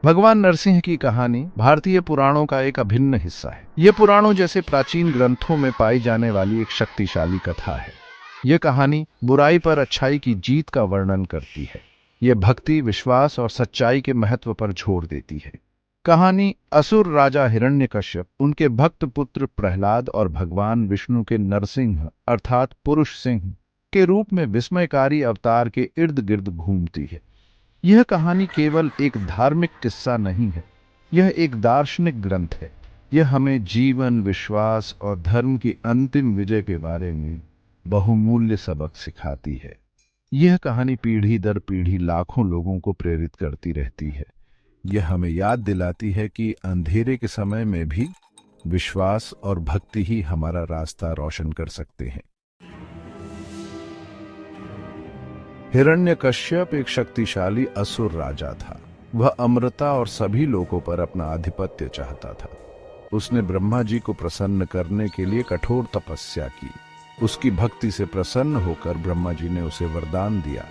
भगवान नरसिंह की कहानी भारतीय पुराणों का एक अभिन्न हिस्सा है। यह पुराणों जैसे प्राचीन ग्रंथों में पाई जाने वाली एक शक्तिशाली कथा है। यह कहानी बुराई पर अच्छाई की जीत का वर्णन करती है। यह भक्ति, विश्वास और सच्चाई के महत्व पर जोर देती है। कहानी असुर राजा हिरण्यकश्यप, उनके भक्त पुत्र प्रहलाद और भगवान विष्णु के नरसिंह अर्थात पुरुष सिंह के रूप में विस्मयकारी अवतार के इर्द गिर्द घूमती है। यह कहानी केवल एक धार्मिक किस्सा नहीं है, यह एक दार्शनिक ग्रंथ है। यह हमें जीवन, विश्वास और धर्म की अंतिम विजय के बारे में बहुमूल्य सबक सिखाती है। यह कहानी पीढ़ी दर पीढ़ी लाखों लोगों को प्रेरित करती रहती है। यह हमें याद दिलाती है कि अंधेरे के समय में भी विश्वास और भक्ति ही हमारा रास्ता रोशन कर सकते हैं। हिरण्यकश्यप एक शक्तिशाली असुर राजा था। वह अमृता और सभी लोगों पर अपना आधिपत्य चाहता था। उसने ब्रह्मा जी को प्रसन्न करने के लिए कठोर तपस्या की। उसकी भक्ति से प्रसन्न होकर ब्रह्मा जी ने उसे वरदान दिया।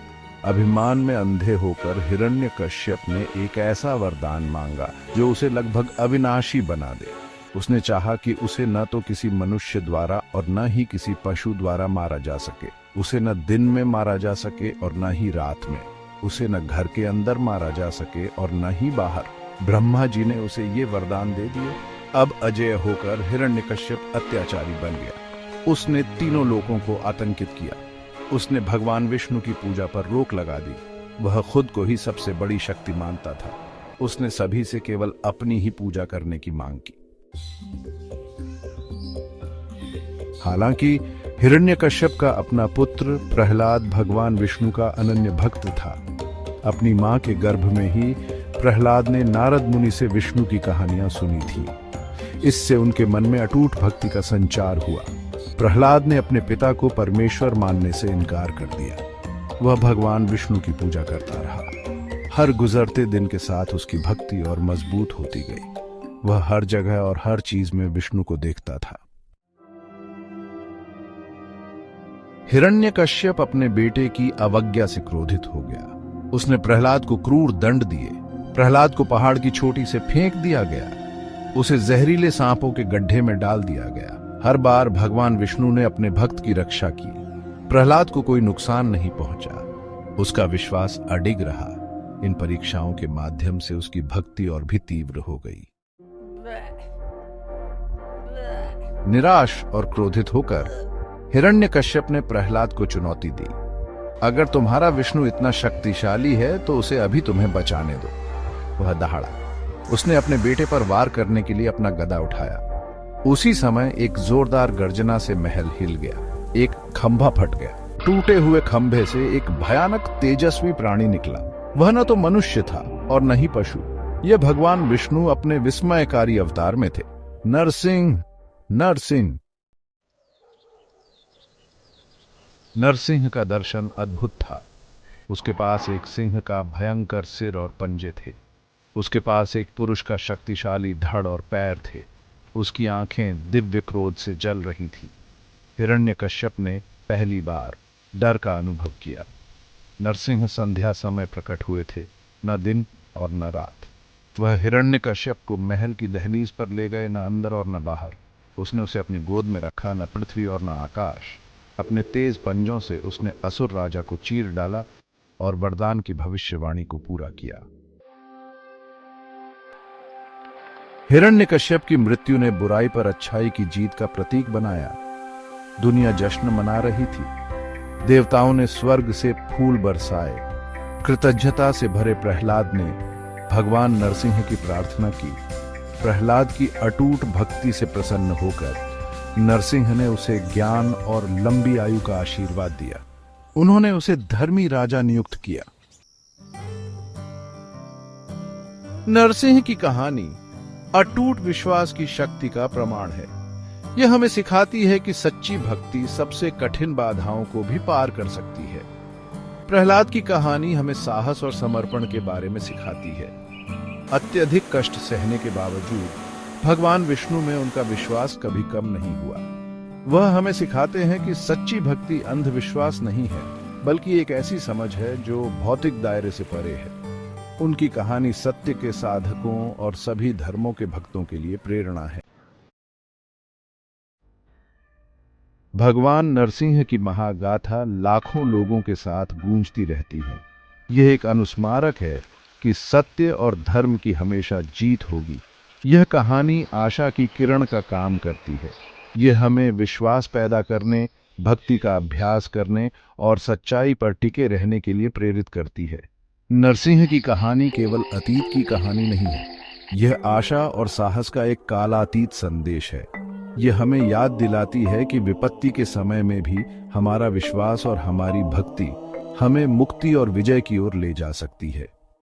अभिमान में अंधे होकर हिरण्यकश्यप ने एक ऐसा वरदान मांगा जो उसे लगभग अविनाशी बना दे। उसने चाहा कि उसे न तो किसी मनुष्य द्वारा और न ही किसी पशु द्वारा मारा जा सके। उसे न दिन में मारा जा सके और न ही रात में। उसे न घर के अंदर मारा जा सके और न ही बाहर। ब्रह्मा जी ने उसे ये वरदान दे दिए। अब अजेय होकर हिरण्यकश्यप अत्याचारी बन गया। उसने तीनों लोगों को आतंकित किया। उसने भगवान विष्णु की पूजा पर रोक लगा दी। वह खुद को ही सबसे बड़ी शक्ति मानता था। उसने सभी से केवल अपनी ही पूजा करने की मांग की। हालांकि हिरण्यकश्यप का अपना पुत्र प्रहलाद भगवान विष्णु का अनन्य भक्त था। अपनी मां के गर्भ में ही प्रहलाद ने नारद मुनि से विष्णु की कहानियां सुनी थी। इससे उनके मन में अटूट भक्ति का संचार हुआ। प्रहलाद ने अपने पिता को परमेश्वर मानने से इनकार कर दिया। वह भगवान विष्णु की पूजा करता रहा। हर गुजरते दिन के साथ उसकी भक्ति और मजबूत होती गई। वह हर जगह और हर चीज में विष्णु को देखता था। हिरण्यकश्यप अपने बेटे की अवज्ञा से क्रोधित हो गया। उसने प्रहलाद को क्रूर दंड दिए। प्रहलाद को पहाड़ की चोटी से फेंक दिया गया। उसे जहरीले सांपों के गड्ढे में डाल दिया गया। हर बार भगवान विष्णु ने अपने भक्त की रक्षा की। प्रहलाद को कोई नुकसान नहीं पहुंचा। उसका विश्वास अडिग रहा। इन परीक्षाओं के माध्यम से उसकी भक्ति और भी तीव्र हो गई। निराश और क्रोधित होकर हिरण्यकश्यप ने प्रहलाद को चुनौती दी। अगर तुम्हारा विष्णु इतना शक्तिशाली है तो उसे अभी तुम्हें बचाने दो। वह दहाड़ा। उसने अपने बेटे पर वार करने के लिए अपना गदा उठाया। उसी समय एक जोरदार गर्जना से महल हिल गया। एक खंभा फट गया। टूटे हुए खंभे से एक भयानक तेजस्वी प्राणी निकला। वह न तो मनुष्य था और न ही पशु। यह भगवान विष्णु अपने विस्मयकारी अवतार में थे। नरसिंह, नरसिंह। नरसिंह का दर्शन अद्भुत था। उसके पास एक सिंह का भयंकर सिर और पंजे थे। उसके पास एक पुरुष का शक्तिशाली धड़ और पैर थे। उसकी आंखें दिव्य क्रोध से जल रही थीं। हिरण्यकश्यप ने पहली बार डर का अनुभव किया। नरसिंह संध्या समय प्रकट हुए थे, न दिन और न रात। वह हिरण्यकश्यप को महल की दहलीज पर ले गए, न अंदर और न बाहर। उसने उसे अपनी गोद में रखा, न पृथ्वी और न आकाश। अपने तेज पंजों से उसने असुर राजा को चीर डाला और वरदान की भविष्यवाणी को पूरा किया। हिरण्यकश्यप की मृत्यु ने बुराई पर अच्छाई की जीत का प्रतीक बनाया। दुनिया जश्न मना रही थी। देवताओं ने स्वर्ग से फूल बरसाए। कृतज्ञता से भरे प्रहलाद ने भगवान नरसिंह की प्रार्थना की। प्रहलाद की अटूट भक्ति से प्रसन्न होकर नरसिंह ने उसे ज्ञान और लंबी आयु का आशीर्वाद दिया। उन्होंने उसे धर्मी राजा नियुक्त किया। नरसिंह की कहानी अटूट विश्वास की शक्ति का प्रमाण है। यह हमें सिखाती है कि सच्ची भक्ति सबसे कठिन बाधाओं को भी पार कर सकती है। प्रहलाद की कहानी हमें साहस और समर्पण के बारे में सिखाती है। अत्यधिक कष्ट सहने के बावजूद भगवान विष्णु में उनका विश्वास कभी कम नहीं हुआ। वह हमें सिखाते हैं कि सच्ची भक्ति अंधविश्वास नहीं है, बल्कि एक ऐसी समझ है जो भौतिक दायरे से परे है। उनकी कहानी सत्य के साधकों और सभी धर्मों के भक्तों के लिए प्रेरणा है। भगवान नरसिंह की महागाथा लाखों लोगों के साथ गूंजती रहती है। यह एक अनुस्मारक है कि सत्य और धर्म की हमेशा जीत होगी। यह कहानी आशा की किरण का काम करती है। यह हमें विश्वास पैदा करने, भक्ति का अभ्यास करने और सच्चाई पर टिके रहने के लिए प्रेरित करती है। नरसिंह की कहानी केवल अतीत की कहानी नहीं है, यह आशा और साहस का एक कालातीत संदेश है। यह हमें याद दिलाती है कि विपत्ति के समय में भी हमारा विश्वास और हमारी भक्ति हमें मुक्ति और विजय की ओर ले जा सकती है।